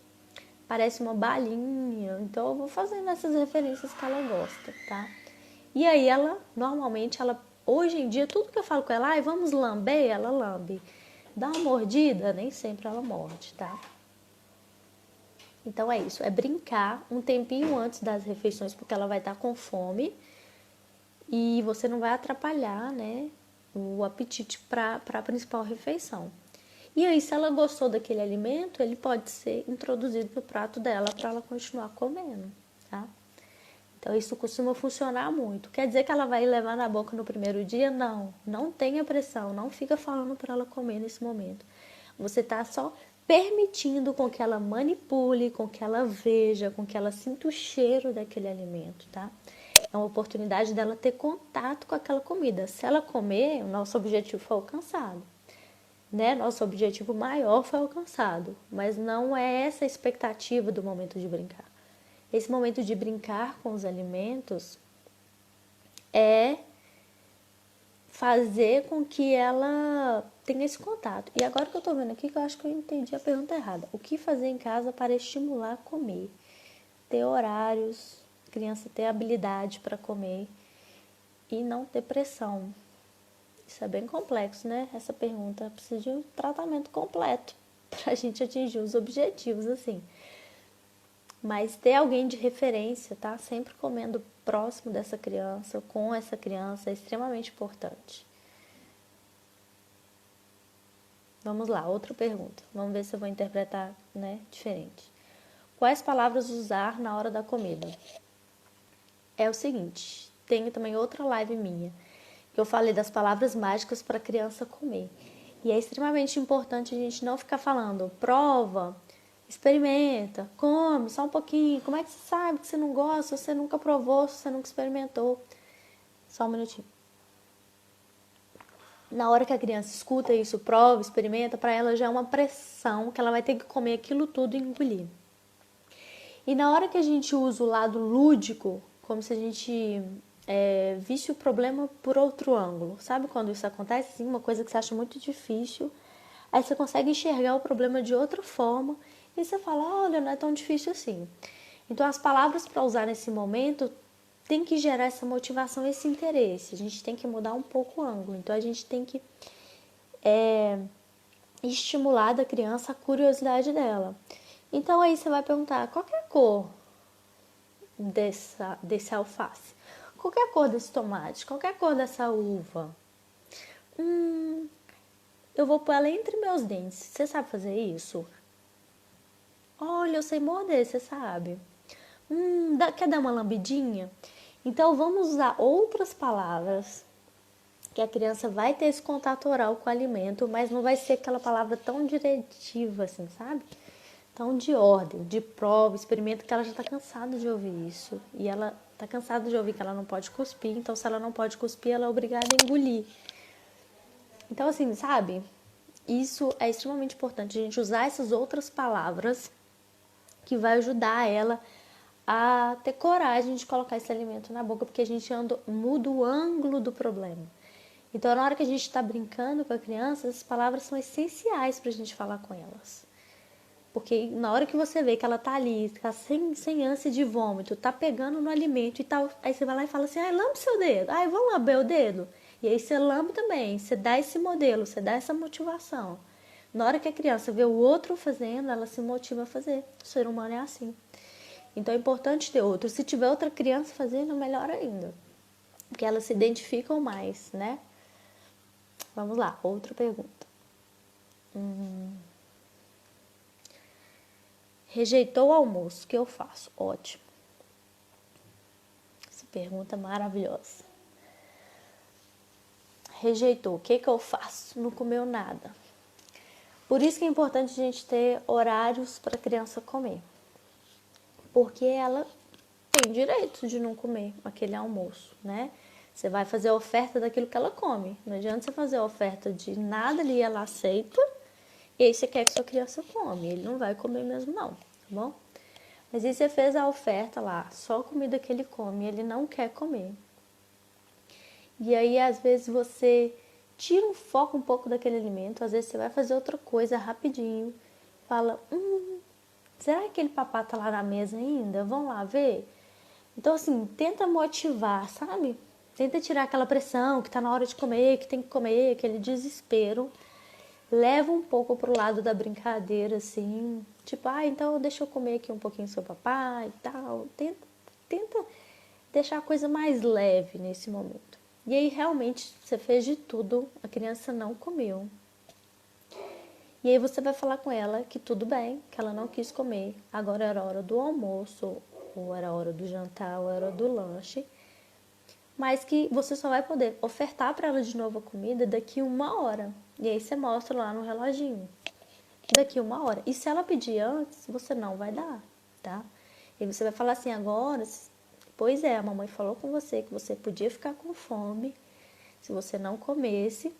uma balinha. Então, eu vou fazendo essas referências que ela gosta, tá? E aí, normalmente, hoje em dia, tudo que eu falo com ela, vamos lamber, ela lambe. Dá uma mordida, nem sempre ela morde, tá? Então é isso, é brincar um tempinho antes das refeições, porque ela vai estar com fome e você não vai atrapalhar, né, o apetite para a principal refeição. E aí, se ela gostou daquele alimento, ele pode ser introduzido no prato dela para ela continuar comendo, tá? Então isso costuma funcionar muito. Quer dizer que ela vai levar na boca no primeiro dia? Não, não tenha pressão, não fica falando para ela comer nesse momento. Você está só permitindo com que ela manipule, com que ela veja, com que ela sinta o cheiro daquele alimento, tá? É uma oportunidade dela ter contato com aquela comida. Se ela comer, o nosso objetivo foi alcançado, né? Nosso objetivo maior foi alcançado, mas não é essa a expectativa do momento de brincar. Esse momento de brincar com os alimentos é fazer com que ela tenha esse contato. E agora que eu tô vendo aqui, que eu acho que eu entendi a pergunta errada. O que fazer em casa para estimular a comer? Ter horários, criança ter habilidade para comer e não ter pressão. Isso é bem complexo, né? Essa pergunta precisa de um tratamento completo para a gente atingir os objetivos, assim. Mas ter alguém de referência, tá? Sempre comendo próximo dessa criança, com essa criança, é extremamente importante. Vamos lá, outra pergunta. Vamos ver se eu vou interpretar, né, diferente. Quais palavras usar na hora da comida? É o seguinte, tenho também outra live minha, que eu falei das palavras mágicas para a criança comer. E é extremamente importante a gente não ficar falando, prova, experimenta, come só um pouquinho. Como é que você sabe que você não gosta, se você nunca provou, se você nunca experimentou? Só um minutinho. Na hora que a criança escuta isso, prova, experimenta, para ela já é uma pressão que ela vai ter que comer aquilo tudo e engolir. E na hora que a gente usa o lado lúdico, como se a gente visse o problema por outro ângulo. Sabe quando isso acontece? Assim, uma coisa que você acha muito difícil, aí você consegue enxergar o problema de outra forma e você fala, olha, não é tão difícil assim. Então as palavras para usar nesse momento tem que gerar essa motivação, esse interesse. A gente tem que mudar um pouco o ângulo. Então a gente tem que estimular da criança a curiosidade dela. Então aí você vai perguntar, qual que é a cor desse alface? Qual que é a cor desse tomate? Qual que é a cor dessa uva? Eu vou pôr ela entre meus dentes. Você sabe fazer isso? Olha, eu sei morder, você sabe. Quer dar uma lambidinha? Então, vamos usar outras palavras que a criança vai ter esse contato oral com o alimento, mas não vai ser aquela palavra tão diretiva, assim, sabe? Tão de ordem, de prova, experimento, que ela já está cansada de ouvir isso. E ela está cansada de ouvir que ela não pode cuspir, então se ela não pode cuspir, ela é obrigada a engolir. Então, assim, sabe? Isso é extremamente importante, a gente usar essas outras palavras que vai ajudar ela a ter coragem de colocar esse alimento na boca, porque a gente muda o ângulo do problema. Então, na hora que a gente está brincando com a criança, essas palavras são essenciais para a gente falar com elas. Porque na hora que você vê que ela tá ali, tá sem ânsia de vômito, tá pegando no alimento e tal, aí você vai lá e fala assim, lambe seu dedo, vamos lamber o dedo? E aí você lambe também, você dá esse modelo, você dá essa motivação. Na hora que a criança vê o outro fazendo, ela se motiva a fazer. O ser humano é assim. Então é importante ter outro. Se tiver outra criança fazendo, melhor ainda. Porque elas se identificam mais, né? Vamos lá, outra pergunta. Rejeitou o almoço, o que eu faço? Ótimo. Essa pergunta maravilhosa. Rejeitou, o que eu faço? Não comeu nada. Por isso que é importante a gente ter horários para a criança comer. Porque ela tem direito de não comer aquele almoço, né? Você vai fazer a oferta daquilo que ela come. Não adianta você fazer a oferta de nada ali ela aceita, e aí você quer que sua criança come. Ele não vai comer mesmo não, tá bom? Mas aí você fez a oferta lá, só a comida que ele come, ele não quer comer. E aí às vezes você tira um foco um pouco daquele alimento, às vezes você vai fazer outra coisa rapidinho, fala, será que aquele papá tá lá na mesa ainda? Vamos lá ver? Então, assim, tenta motivar, sabe? Tenta tirar aquela pressão que tá na hora de comer, que tem que comer, aquele desespero. Leva um pouco pro lado da brincadeira, assim. Tipo, então deixa eu comer aqui um pouquinho seu papai e tal. Tenta deixar a coisa mais leve nesse momento. E aí, realmente, você fez de tudo, a criança não comeu. E aí você vai falar com ela que tudo bem, que ela não quis comer. Agora era a hora do almoço, ou era a hora do jantar, ou era a hora do lanche. Mas que você só vai poder ofertar para ela de novo a comida daqui 1 hora. E aí você mostra lá no reloginho. Daqui 1 hora. E se ela pedir antes, você não vai dar, tá? E você vai falar assim, agora, pois é, a mamãe falou com você que você podia ficar com fome se você não comesse.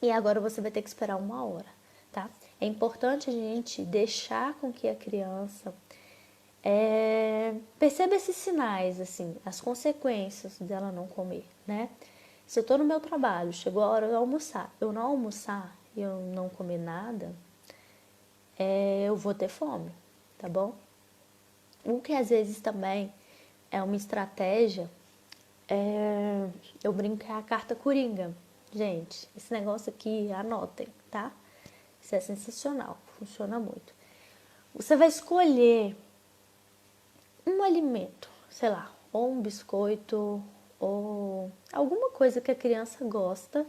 E agora você vai ter que esperar 1 hora, tá? É importante a gente deixar com que a criança perceba esses sinais, assim, as consequências dela não comer, né? Se eu tô no meu trabalho, chegou a hora de almoçar, eu não almoçar e eu não comer nada, eu vou ter fome, tá bom? O que às vezes também é uma estratégia, eu brinco que é a carta coringa. Gente, esse negócio aqui, anotem, tá? Isso é sensacional, funciona muito. Você vai escolher um alimento, sei lá, ou um biscoito, ou alguma coisa que a criança gosta,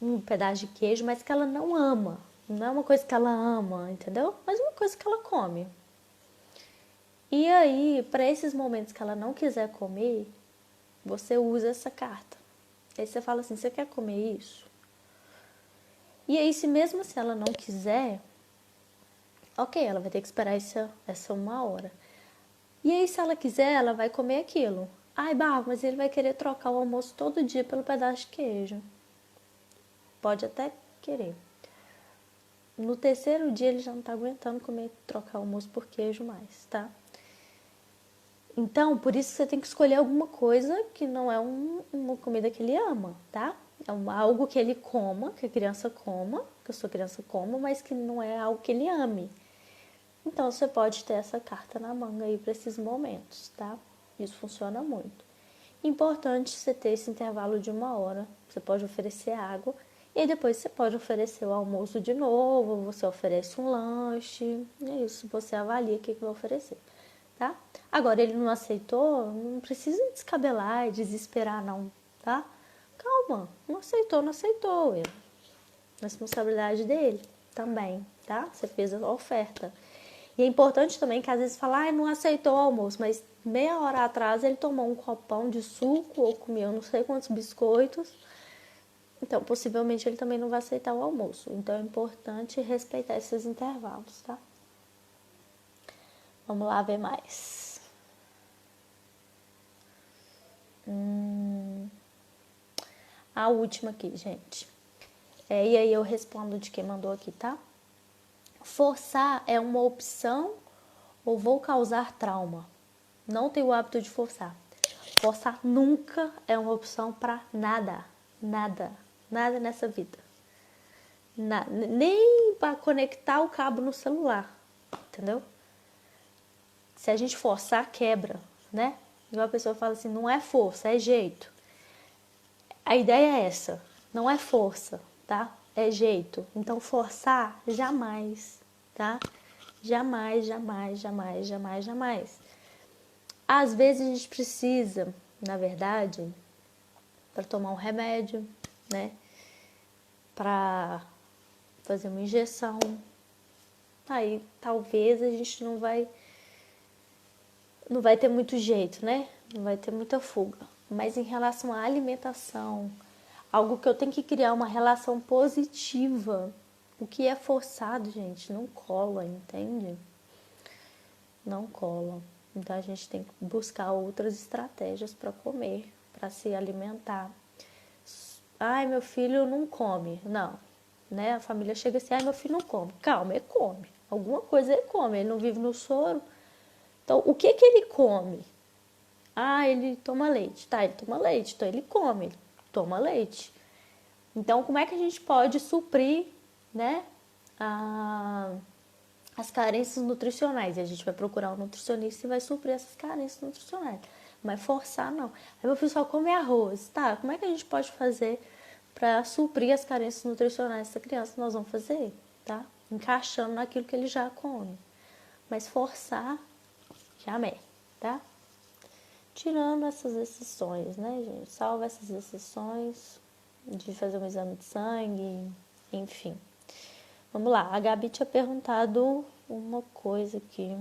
um pedaço de queijo, mas que ela não ama. Não é uma coisa que ela ama, entendeu? Mas uma coisa que ela come. E aí, para esses momentos que ela não quiser comer, você usa essa carta. Aí você fala assim, você quer comer isso? E aí, se mesmo assim ela não quiser, ok, ela vai ter que esperar essa 1 hora. E aí, se ela quiser, ela vai comer aquilo. Ai, Bárbara, mas ele vai querer trocar o almoço todo dia pelo pedaço de queijo. Pode até querer. No terceiro dia, ele já não tá aguentando trocar o almoço por queijo mais, tá? Então, por isso você tem que escolher alguma coisa que não é uma comida que ele ama, tá? É algo que ele coma, que a criança coma, que a sua criança coma, mas que não é algo que ele ame. Então, você pode ter essa carta na manga aí para esses momentos, tá? Isso funciona muito. Importante você ter esse intervalo de 1 hora. Você pode oferecer água e aí depois você pode oferecer o almoço de novo, você oferece um lanche, é isso, você avalia o que vai oferecer, tá? Agora, ele não aceitou, não precisa descabelar e desesperar não, tá? Calma, não aceitou, não aceitou. É responsabilidade dele também, tá? Você fez a oferta. E é importante também que às vezes fala, não aceitou o almoço, mas meia hora atrás ele tomou um copão de suco ou comeu não sei quantos biscoitos. Então, possivelmente ele também não vai aceitar o almoço. Então, é importante respeitar esses intervalos, tá? Vamos lá ver mais. A última aqui, gente. E aí eu respondo de quem mandou aqui, tá? Forçar é uma opção ou vou causar trauma? Não tenho o hábito de forçar. Forçar nunca é uma opção para nada. Nada. Nada nessa vida. Nem para conectar o cabo no celular. Entendeu? Se a gente forçar, quebra, né? Igual a pessoa fala assim, não é força, é jeito. A ideia é essa. Não é força, tá? É jeito. Então, forçar, jamais, tá? Jamais, jamais, jamais, jamais, jamais. Às vezes a gente precisa, na verdade, para tomar um remédio, né? Para fazer uma injeção, aí talvez a gente não vai ter muito jeito, né? Não vai ter muita fuga. Mas em relação à alimentação, algo que eu tenho que criar uma relação positiva. O que é forçado, gente, não cola, entende? Não cola. Então a gente tem que buscar outras estratégias para comer, para se alimentar. Ai, meu filho não come. Não, né? A família chega assim, ai, meu filho não come. Calma, ele come. Alguma coisa ele come, ele não vive no soro. Então, o que que ele come? Ah, ele toma leite. Tá, ele toma leite, então ele come, ele toma leite. Então, como é que a gente pode suprir, né, as carências nutricionais? E a gente vai procurar um nutricionista e vai suprir essas carências nutricionais. Não vai forçar, não. Aí meu filho só come arroz. Tá, como é que a gente pode fazer para suprir as carências nutricionais dessa criança? Nós vamos fazer, tá? Encaixando naquilo que ele já come. Mas forçar, jamais, tá? Tirando essas exceções, né, gente? Salva essas exceções de fazer um exame de sangue, enfim. Vamos lá, a Gabi tinha perguntado uma coisa aqui.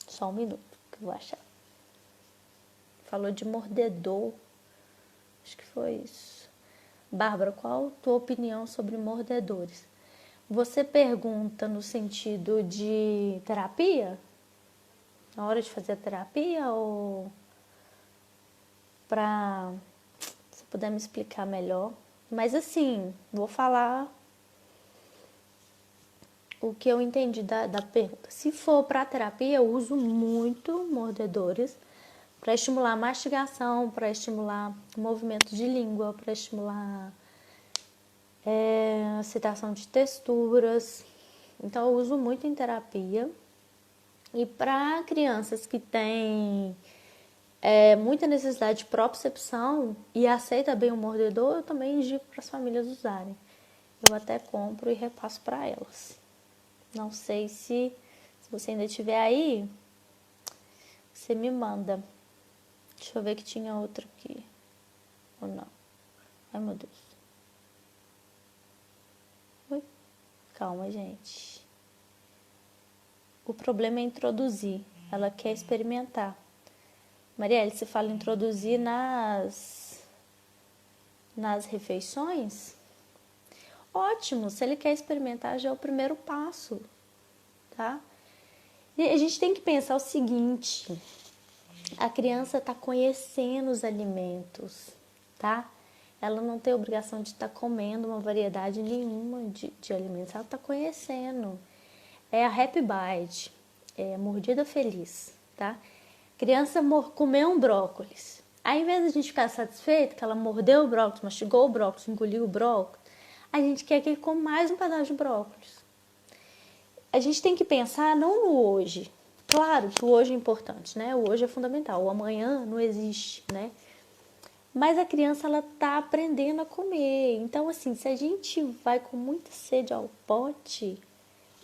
Só um minuto que eu vou achar. Falou de mordedor. Acho que foi isso. Bárbara, qual a tua opinião sobre mordedores? Você pergunta no sentido de terapia? Na hora de fazer a terapia ou para, se puder me explicar melhor. Mas assim, vou falar o que eu entendi da pergunta. Se for para terapia, eu uso muito mordedores para estimular a mastigação, para estimular o movimento de língua, para estimular a citação de texturas. Então, eu uso muito em terapia. E para crianças que têm muita necessidade de propriocepção e aceita bem o mordedor, eu também indico para as famílias usarem. Eu até compro e repasso para elas. Não sei se você ainda estiver aí, você me manda. Deixa eu ver que tinha outro aqui. Ou não? Ai, meu Deus. Oi? Calma, gente. O problema é introduzir. Ela quer experimentar. Marielle, você fala introduzir nas refeições? Ótimo, se ele quer experimentar, já é o primeiro passo, tá? E a gente tem que pensar o seguinte, a criança está conhecendo os alimentos, tá? Ela não tem obrigação de estar comendo uma variedade nenhuma de alimentos, ela está conhecendo. É a Happy Bite, é a mordida feliz, tá? Criança comeu um brócolis. Aí, ao invés de a gente ficar satisfeito que ela mordeu o brócolis, mastigou o brócolis, engoliu o brócolis, a gente quer que ele coma mais um pedaço de brócolis. A gente tem que pensar não no hoje. Claro que o hoje é importante, né? O hoje é fundamental. O amanhã não existe, né? Mas a criança, ela tá aprendendo a comer. Então, assim, se a gente vai com muita sede ao pote,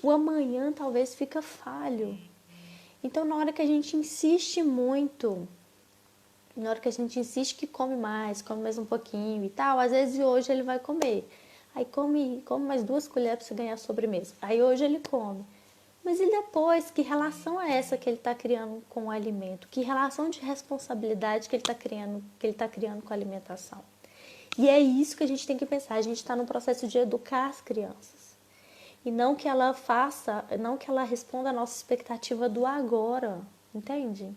o amanhã talvez fica falho. Então, na hora que a gente insiste muito, na hora que a gente insiste que come mais um pouquinho e tal, às vezes hoje ele vai comer. Aí come mais 2 colheres para você ganhar a sobremesa. Aí hoje ele come. Mas e depois, que relação é essa que ele está criando com o alimento? Que relação de responsabilidade que ele está criando com a alimentação? E é isso que a gente tem que pensar. A gente está no processo de educar as crianças. E não que ela responda a nossa expectativa do agora, entende?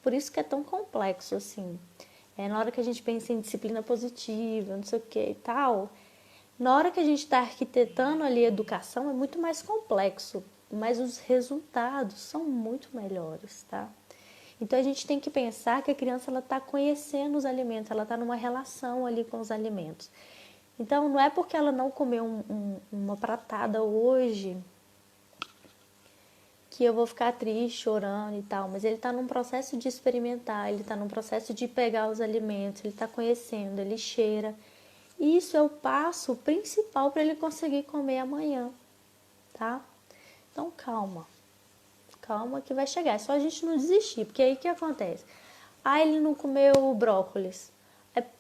Por isso que é tão complexo, assim. Na hora que a gente pensa em disciplina positiva, não sei o que e tal, na hora que a gente está arquitetando ali a educação, é muito mais complexo, mas os resultados são muito melhores, tá? Então, a gente tem que pensar que a criança está conhecendo os alimentos, ela está numa relação ali com os alimentos. Então, não é porque ela não comeu uma pratada hoje que eu vou ficar triste, chorando e tal, mas ele está num processo de experimentar, ele está num processo de pegar os alimentos, ele está conhecendo, ele cheira. Isso é o passo principal para ele conseguir comer amanhã, tá? Então, calma. Calma que vai chegar. É só a gente não desistir, porque aí o que acontece? Ah, ele não comeu brócolis.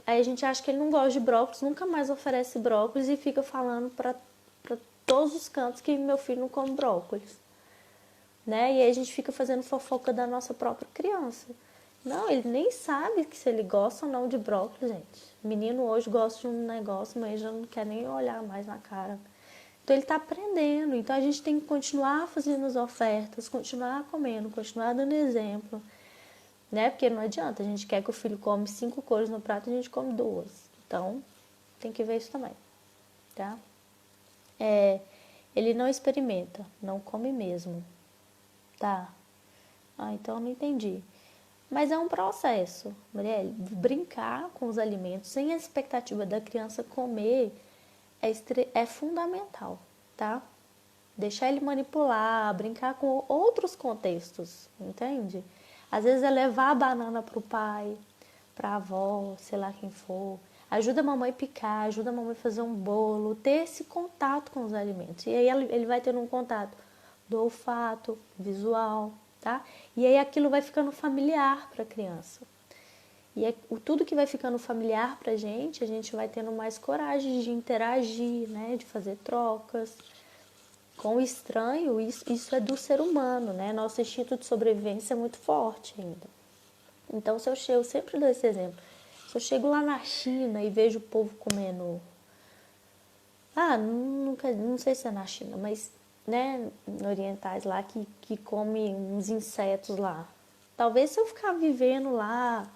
Aí a gente acha que ele não gosta de brócolis, nunca mais oferece brócolis e fica falando para todos os cantos que meu filho não come brócolis, né? E aí a gente fica fazendo fofoca da nossa própria criança. Não, ele nem sabe que se ele gosta ou não de brócolis, gente. O menino hoje gosta de um negócio, mas já não quer nem olhar mais na cara. Então ele está aprendendo. Então a gente tem que continuar fazendo as ofertas, continuar comendo, continuar dando exemplo, né? Porque não adianta, a gente quer que o filho come 5 cores no prato e a gente come 2. Então tem que ver isso também, tá? Ele não experimenta, não come mesmo, tá? Ah, então eu não entendi. Mas é um processo, Marielle. Brincar com os alimentos sem a expectativa da criança comer é fundamental, tá? Deixar ele manipular, brincar com outros contextos, entende? Às vezes é levar a banana pro pai, pra avó, sei lá quem for. Ajuda a mamãe a picar, ajuda a mamãe a fazer um bolo, ter esse contato com os alimentos. E aí ele vai tendo um contato do olfato, visual, tá? E aí aquilo vai ficando familiar para a criança. E tudo que vai ficando familiar para a gente vai tendo mais coragem de interagir, né? De fazer trocas. Com o estranho, isso é do ser humano, né? Nosso instinto de sobrevivência é muito forte ainda. Então, eu sempre dou esse exemplo. Se eu chego lá na China e vejo o povo comendo... não sei se é na China, mas, né, orientais lá que comem uns insetos lá. Talvez se eu ficar vivendo lá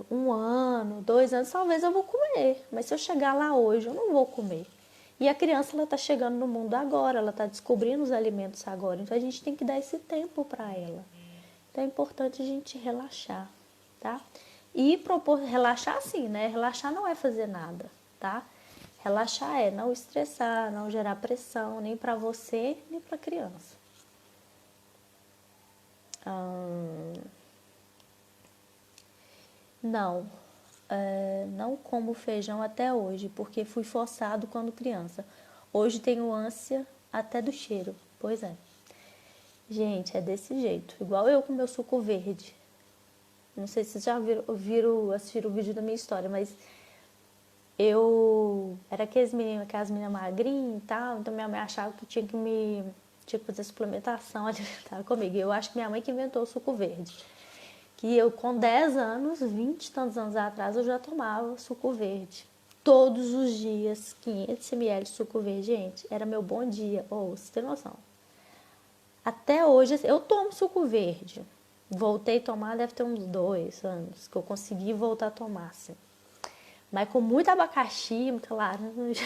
1 ano, 2 anos, talvez eu vou comer. Mas se eu chegar lá hoje, eu não vou comer. E a criança, ela tá chegando no mundo agora, ela tá descobrindo os alimentos agora. Então, a gente tem que dar esse tempo para ela. Então, é importante a gente relaxar, tá? E relaxar assim, né? Relaxar não é fazer nada, tá? Relaxar é não estressar, não gerar pressão, nem para você, nem para a criança. Não, não como feijão até hoje, porque fui forçado quando criança. Hoje tenho ânsia até do cheiro, pois é. Gente, é desse jeito, igual eu com meu suco verde. Não sei se vocês já assistiram o vídeo da minha história, mas eu era aquelas meninas magrinhas e tal, então minha mãe achava que tinha que fazer suplementação alimentar comigo. E eu acho que minha mãe que inventou o suco verde. Que eu, com 10 anos, 20 e tantos anos atrás, eu já tomava suco verde. Todos os dias, 500 ml de suco verde, gente. Era meu bom dia. Você tem noção. Até hoje, eu tomo suco verde. Voltei a tomar, deve ter uns 2 anos que eu consegui voltar a tomar, assim. Mas com muito abacaxi, muita laranja,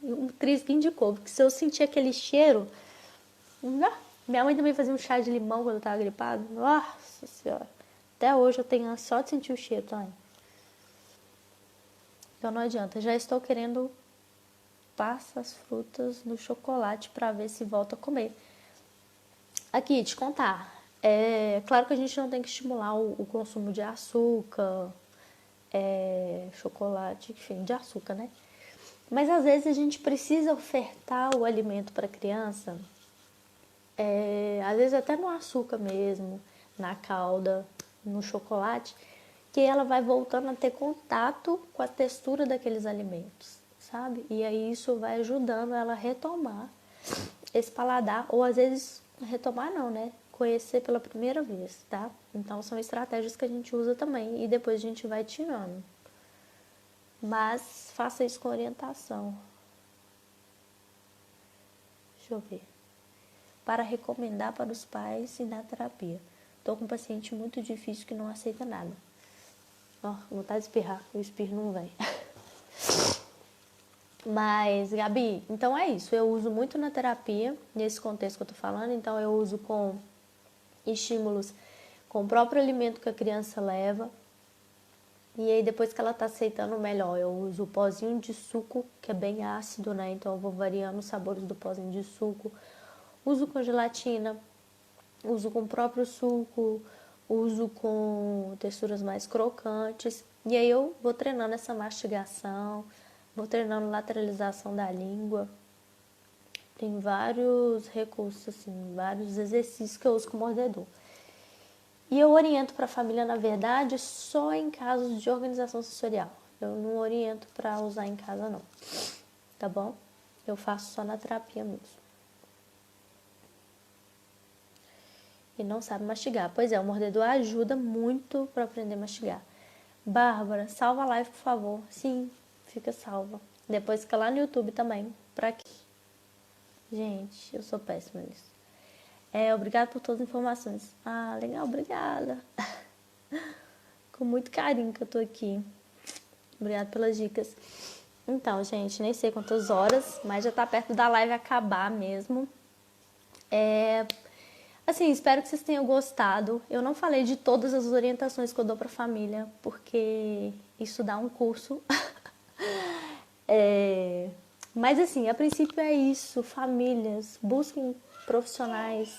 um trisquinho de couve. Porque se eu sentir aquele cheiro... Minha mãe também fazia um chá de limão quando eu tava gripada. Nossa Senhora. Até hoje eu tenho ânsia só de sentir o cheiro também. Então não adianta. Já estou querendo passas frutas no chocolate para ver se volto a comer. Aqui, te contar. Claro que a gente não tem que estimular o consumo de açúcar, chocolate, enfim, de açúcar, né? Mas às vezes a gente precisa ofertar o alimento para a criança, às vezes até no açúcar mesmo, na calda, no chocolate, que ela vai voltando a ter contato com a textura daqueles alimentos, sabe? E aí isso vai ajudando ela a retomar esse paladar, ou às vezes retomar não, né? Conhecer pela primeira vez, tá? Então são estratégias que a gente usa também e depois a gente vai tirando. Mas faça isso com orientação. Deixa eu ver. Para recomendar para os pais e na terapia. Estou com um paciente muito difícil que não aceita nada. Vontade de espirrar, o espirro não vem. Mas, Gabi, então é isso. Eu uso muito na terapia, nesse contexto que eu tô falando. Então, eu uso com estímulos, com o próprio alimento que a criança leva. E aí, depois que ela tá aceitando melhor, eu uso o pozinho de suco, que é bem ácido, né? Então, eu vou variando os sabores do pozinho de suco. Uso com gelatina, uso com o próprio suco, uso com texturas mais crocantes. E aí, eu vou treinando essa mastigação, vou treinando lateralização da língua. Tem vários recursos, assim, vários exercícios que eu uso com o mordedor. E eu oriento para a família, na verdade, só em casos de organização sensorial. Eu não oriento para usar em casa, não. Tá bom? Eu faço só na terapia mesmo. E não sabe mastigar. Pois é, o mordedor ajuda muito para aprender a mastigar. Bárbara, salva a live, por favor. Sim, fica salva. Depois fica lá no YouTube também. Pra quê? Gente, eu sou péssima nisso. Obrigada por todas as informações. Ah, legal, obrigada. Com muito carinho que eu tô aqui. Obrigada pelas dicas. Então, gente, nem sei quantas horas, mas já tá perto da live acabar mesmo. Assim, espero que vocês tenham gostado. Eu não falei de todas as orientações que eu dou pra família, porque isso dá um curso. Mas assim, a princípio é isso. Famílias, busquem profissionais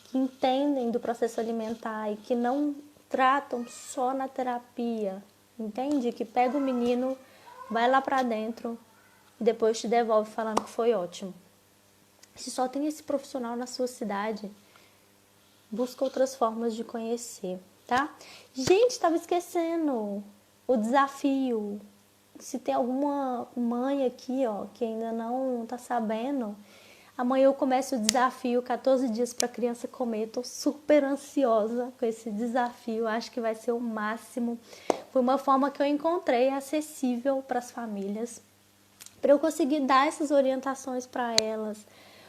que entendem do processo alimentar e que não tratam só na terapia, entende? Que pega o menino, vai lá pra dentro e depois te devolve falando que foi ótimo. Se só tem esse profissional na sua cidade, busca outras formas de conhecer, tá? Gente, estava esquecendo o desafio. Se tem alguma mãe aqui, ó, que ainda não tá sabendo, amanhã eu começo o desafio 14 dias para a criança comer. Tô super ansiosa com esse desafio, acho que vai ser o máximo. Foi uma forma que eu encontrei acessível para as famílias, para eu conseguir dar essas orientações para elas.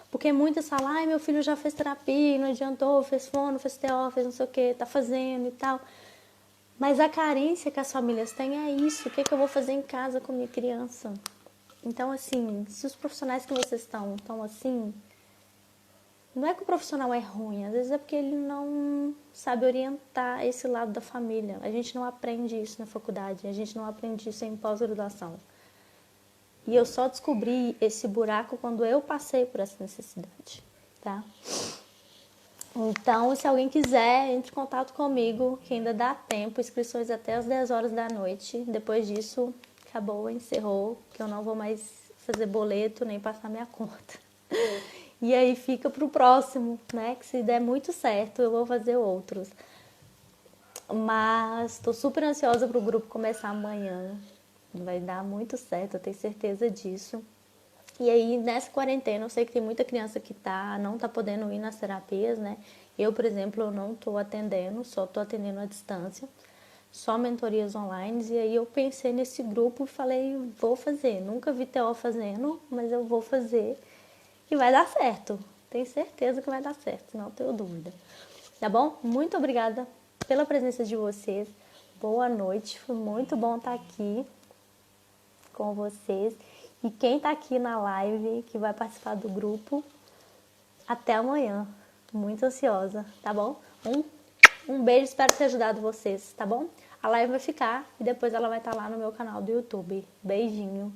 Porque muitas falam, ai, meu filho já fez terapia, não adiantou, fez fono, fez TO, fez não sei o que, tá fazendo e tal. Mas a carência que as famílias têm é isso. O que eu vou fazer em casa com minha criança? Então, assim, se os profissionais que vocês estão assim, não é que o profissional é ruim, às vezes é porque ele não sabe orientar esse lado da família. A gente não aprende isso na faculdade, a gente não aprende isso em pós-graduação. E eu só descobri esse buraco quando eu passei por essa necessidade, tá? Então, se alguém quiser, entre em contato comigo, que ainda dá tempo, inscrições até as 10 horas da noite. Depois disso, acabou, encerrou, que eu não vou mais fazer boleto, nem passar minha conta. E aí fica pro próximo, né? Que se der muito certo, eu vou fazer outros. Mas tô super ansiosa pro grupo começar amanhã. Vai dar muito certo, eu tenho certeza disso. E aí, nessa quarentena, eu sei que tem muita criança que não tá podendo ir nas terapias, né? Eu, por exemplo, eu não tô atendendo, só tô atendendo à distância, só mentorias online. E aí eu pensei nesse grupo e falei, vou fazer. Nunca vi TO fazendo, mas eu vou fazer e vai dar certo. Tenho certeza que vai dar certo, não tenho dúvida. Tá bom? Muito obrigada pela presença de vocês. Boa noite, foi muito bom estar aqui com vocês. E quem tá aqui na live, que vai participar do grupo, até amanhã. Muito ansiosa, tá bom? Um beijo, espero ter ajudado vocês, tá bom? A live vai ficar e depois ela vai estar lá no meu canal do YouTube. Beijinho.